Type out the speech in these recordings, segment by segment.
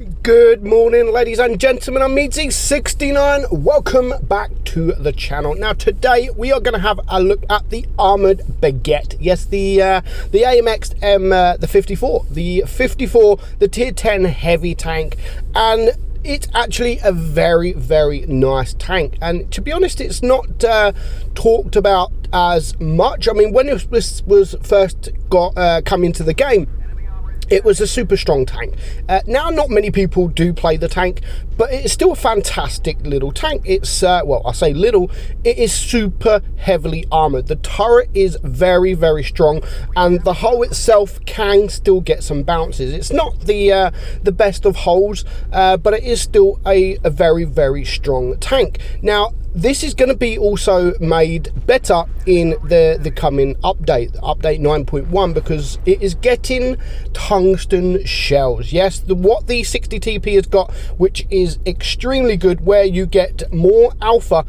Good morning, ladies and gentlemen. I'm meadsy69. Welcome back to the channel. Now, today we are going to have a look at the Armoured Baguette. Yes, the AMX M4, the 54, the Tier 10 heavy tank, and it's actually a very, very nice tank. And to be honest, it's not talked about as much. I mean, when it was first come into the game, it was a super strong tank. Now, not many people do play the tank, but it's still a fantastic little tank. It's, well, I say little, it is super heavily armored. The turret is very, very strong, and the hull itself can still get some bounces. It's not the best of hulls, but it is still a very, very strong tank. Now, this is going to be also made better in the coming update 9.1, because it is getting tungsten shells. Yes, what the 60 TP has got, which is extremely good, where you get more alpha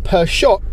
per shot.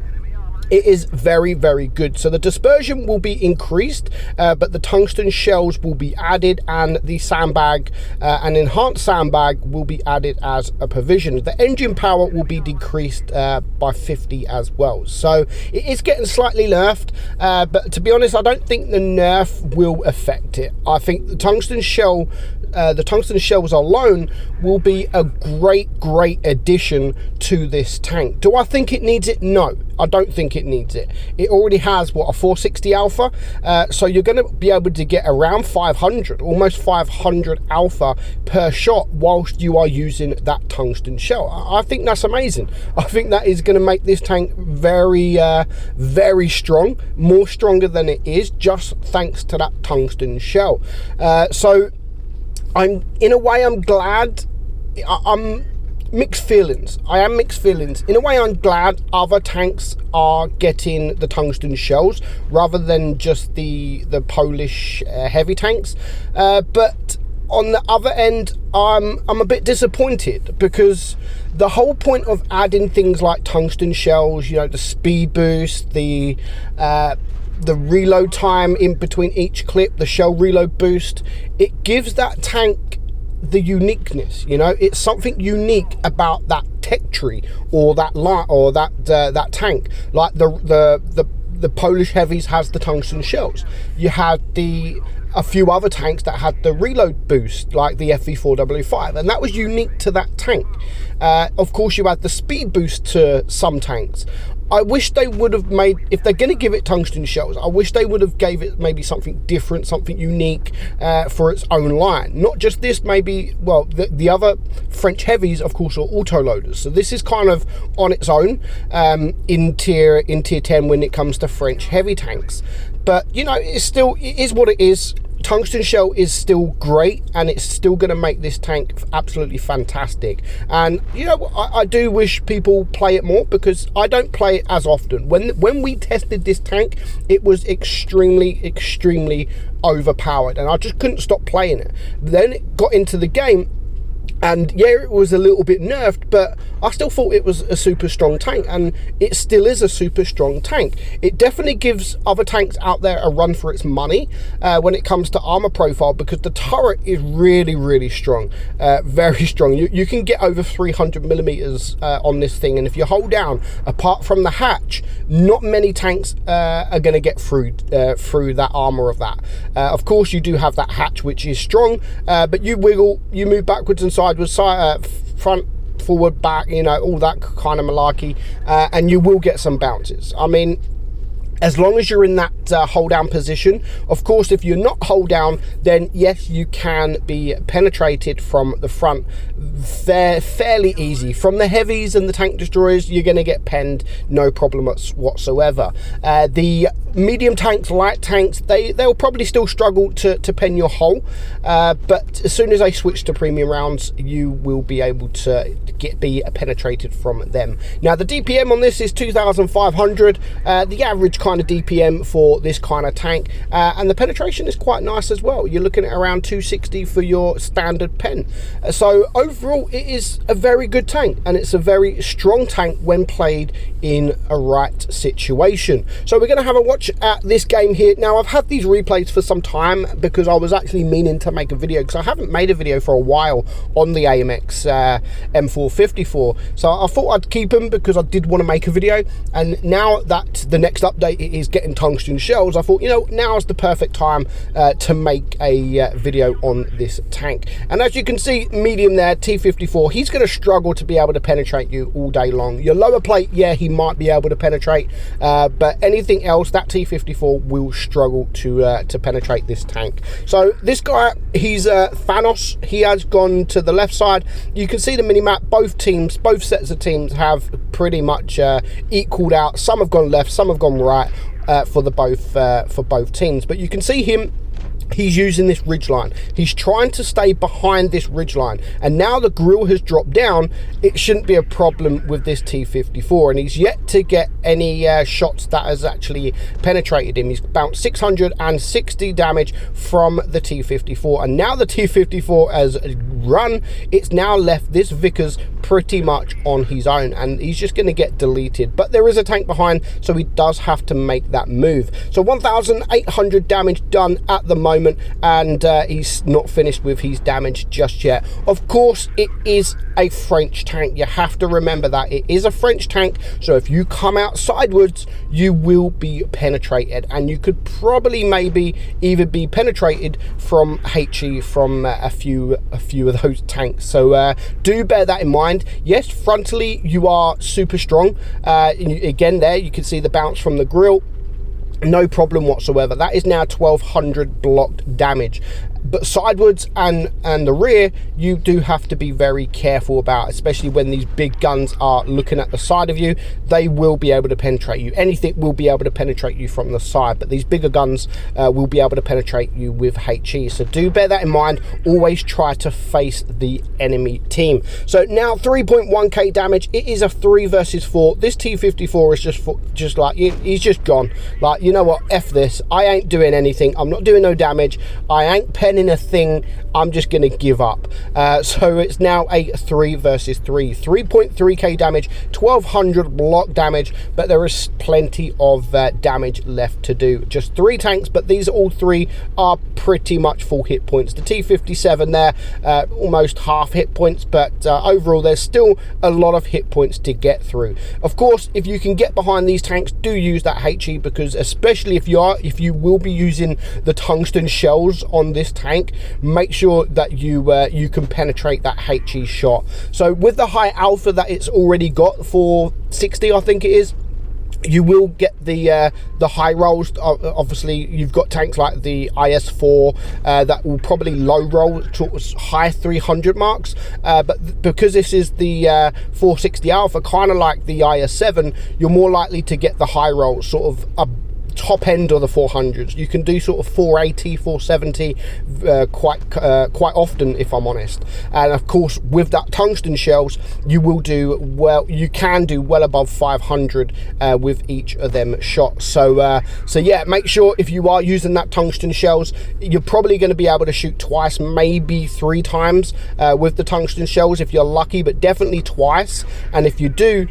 It is very, very good. So the dispersion will be increased, but the tungsten shells will be added, and the sandbag, an enhanced sandbag, will be added as a provision. The engine power will be decreased by 50 as well. So it is getting slightly nerfed, but to be honest, I don't think the nerf will affect it. I think the tungsten shell, the tungsten shells alone will be a great addition to this tank. Do I think it needs it? No, I don't think it needs it. It already has, what, a 460 alpha, so you're going to be able to get around 500, almost 500 alpha per shot whilst you are using that tungsten shell. I think that's amazing. I think that is going to make this tank very, very strong, more stronger than it is, just thanks to that tungsten shell. So in a way, I'm glad. I'm mixed feelings. I am mixed feelings. In a way, I'm glad other tanks are getting the tungsten shells rather than just the Polish heavy tanks. But on the other end, I'm a bit disappointed, because the whole point of adding things like tungsten shells, you know, the speed boost, the reload time in between each clip, the shell reload boost, it gives that tank the uniqueness. You know, it's something unique about that tech tree, or that light, or that tank. Like the Polish heavies has the tungsten shells. You had a few other tanks that had the reload boost, like the FV4W5, and that was unique to that tank. Of course, you had the speed boost to some tanks. I wish they would have made, if they're going to give it tungsten shells, I wish they would have gave it maybe something different, something unique for its own line. Not just this, maybe, well, the other French heavies, of course, are auto-loaders. So this is kind of on its own in tier 10 when it comes to French heavy tanks. But, you know, it is what it is. Tungsten shell is still great, and it's still going to make this tank absolutely fantastic. And you know, I do wish people play it more, because I don't play it as often. When we tested this tank, it was extremely overpowered, and I just couldn't stop playing it. Then it got into the game, and yeah, it was a little bit nerfed, but I still thought it was a super strong tank, and it still is a super strong tank. It definitely gives other tanks out there a run for its money when it comes to armor profile, because the turret is really strong, very strong. You can get over 300 millimeters on this thing, and if you hold down, apart from the hatch, not many tanks are going to get through that armor of that. Of course, you do have that hatch, which is strong, but you wiggle, you move backwards and sideways, front, forward, back, you know, all that kind of malarkey, and you will get some bounces. I mean, as long as you're in that hold down position. Of course, if you're not hold down, then yes, you can be penetrated from the front fairly easy. From the heavies and the tank destroyers, you're going to get penned, no problem whatsoever. The medium tanks, light tanks, they'll probably still struggle to pen your hull, but as soon as they switch to premium rounds, you will be able to be penetrated from them. Now, the DPM on this is 2,500. The average kind of DPM for this kind of tank, and the penetration is quite nice as well. You're looking at around 260 for your standard pen. So overall, it is a very good tank, and it's a very strong tank when played in a right situation. So we're going to have a watch at this game here. Now, I've had these replays for some time because I was actually meaning to make a video, because I haven't made a video for a while on the AMX M4 54. So I thought I'd keep them because I did want to make a video, and now that the next update is getting tungsten shells, I thought, you know, now is the perfect time to make a video on this tank. And as you can see, medium there, T54, he's going to struggle to be able to penetrate you all day long. Your lower plate, yeah, he might be able to penetrate, but anything else, that T54 will struggle to penetrate this tank. So this guy, he's Thanos. He has gone to the left side. You can see the mini-map. Both teams, both sets of teams have pretty much equaled out. Some have gone left, some have gone right for both teams. But you can see him. He's using this ridge line. He's trying to stay behind this ridge line, and now the grill has dropped down. It shouldn't be a problem with this T54, and he's yet to get any shots that has actually penetrated him. He's bounced 660 damage from the T54, and now the T54 has run. It's now left this Vickers pretty much on his own, and he's just going to get deleted. But there is a tank behind, so he does have to make that move. So 1,800 damage done at the moment, and he's not finished with his damage just yet. Of course, it is a French tank. You have to remember that it is a French tank, so if you come out sidewards, you will be penetrated, and you could probably maybe even be penetrated from HE from a few of those tanks. So do bear that in mind. Yes, frontally you are super strong. Again, there you can see the bounce from the grill. No problem whatsoever. That is now 1,200 blocked damage. But sidewards and the rear, you do have to be very careful about, especially when these big guns are looking at the side of you. They will be able to penetrate you. Anything will be able to penetrate you from the side, but these bigger guns will be able to penetrate you with HE. So do bear that in mind. Always try to face the enemy team. So now 3.1k damage. It is a 3 versus 4. This T54 is just like, he's just gone. Like, you know what, F this. I ain't doing anything. I'm not doing no damage. I ain't penning a thing. I'm just going to give up. So it's now a 3 versus 3. 3.3k damage, 1,200 block damage, but there is plenty of damage left to do. Just 3 tanks, but these all 3 are pretty much full hit points. The T57 there, almost half hit points, but overall there's still a lot of hit points to get through. Of course, if you can get behind these tanks, do use that HE, because especially if you will be using the tungsten shells on this tank, make sure that you can penetrate that HE shot. So with the high alpha that it's already got, 460 I think it is, you will get the high rolls. Obviously you've got tanks like the IS4 that will probably low roll towards high 300 marks, but because this is the 460 alpha, kind of like the IS7, you're more likely to get the high rolls, sort of a top end of the 400s. You can do sort of 480, 470 quite often, if I'm honest. And of course, with that tungsten shells, you will do well. You can do well above 500 with each of them shots. So yeah, make sure if you are using that tungsten shells, you're probably going to be able to shoot twice, maybe 3 times with the tungsten shells if you're lucky, but definitely twice. And if you do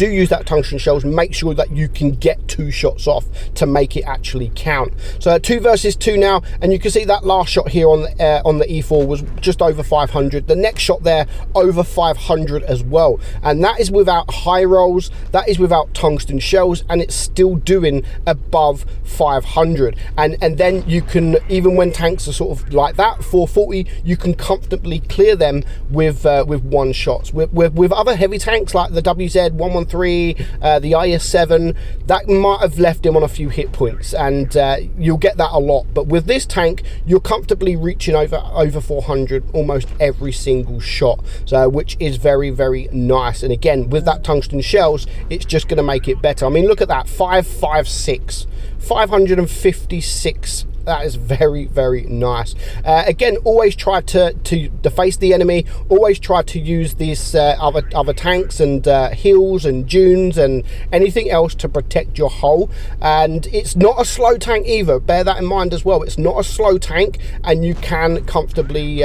use that tungsten shells, make sure that you can get 2 shots off to make it actually count. So 2 versus 2 now, and you can see that last shot here on the E4 was just over 500. The next shot there, over 500 as well, and that is without high rolls, that is without tungsten shells, and it's still doing above 500. And then you can, even when tanks are sort of like that, 440, you can comfortably clear them with 1 shots. With other heavy tanks like the WZ-113, the IS-7, that might have left him on a few hit points, and you'll get that a lot. But with this tank, you're comfortably reaching over 400 almost every single shot, so which is very, very nice. And again, with that tungsten shells, it's just going to make it better. I mean, look at that, 556, 556 That is very, very nice. Again, always try to deface the enemy. Always try to use these other tanks and hills and dunes and anything else to protect your hull. And it's not a slow tank either. Bear that in mind as well. It's not a slow tank, and you can comfortably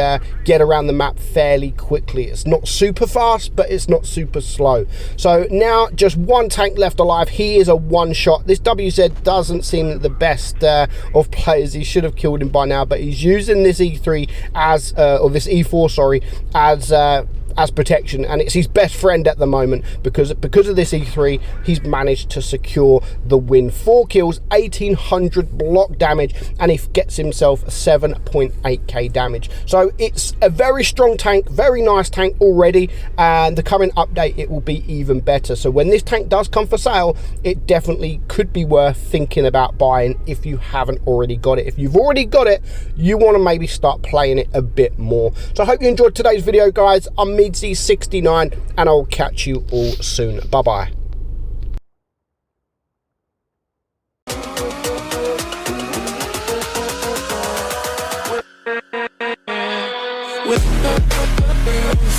get around the map fairly quickly. It's not super fast, but it's not super slow. So now just one tank left alive. He is a one-shot. This WZ doesn't seem the best of players. He should have killed him by now, but he's using this E3 as or this E4, sorry, as protection, and it's his best friend at the moment because of this E3. He's managed to secure the win. 4 kills, 1800 block damage, and he gets himself 7.8k damage. So it's a very strong tank, very nice tank already, and the current update, it will be even better. So when this tank does come for sale, it definitely could be worth thinking about buying if you haven't already got it. If you've already got it, you want to maybe start playing it a bit more. So I hope you enjoyed today's video, guys. I'm meadsy69, and I'll catch you all soon. Bye bye. With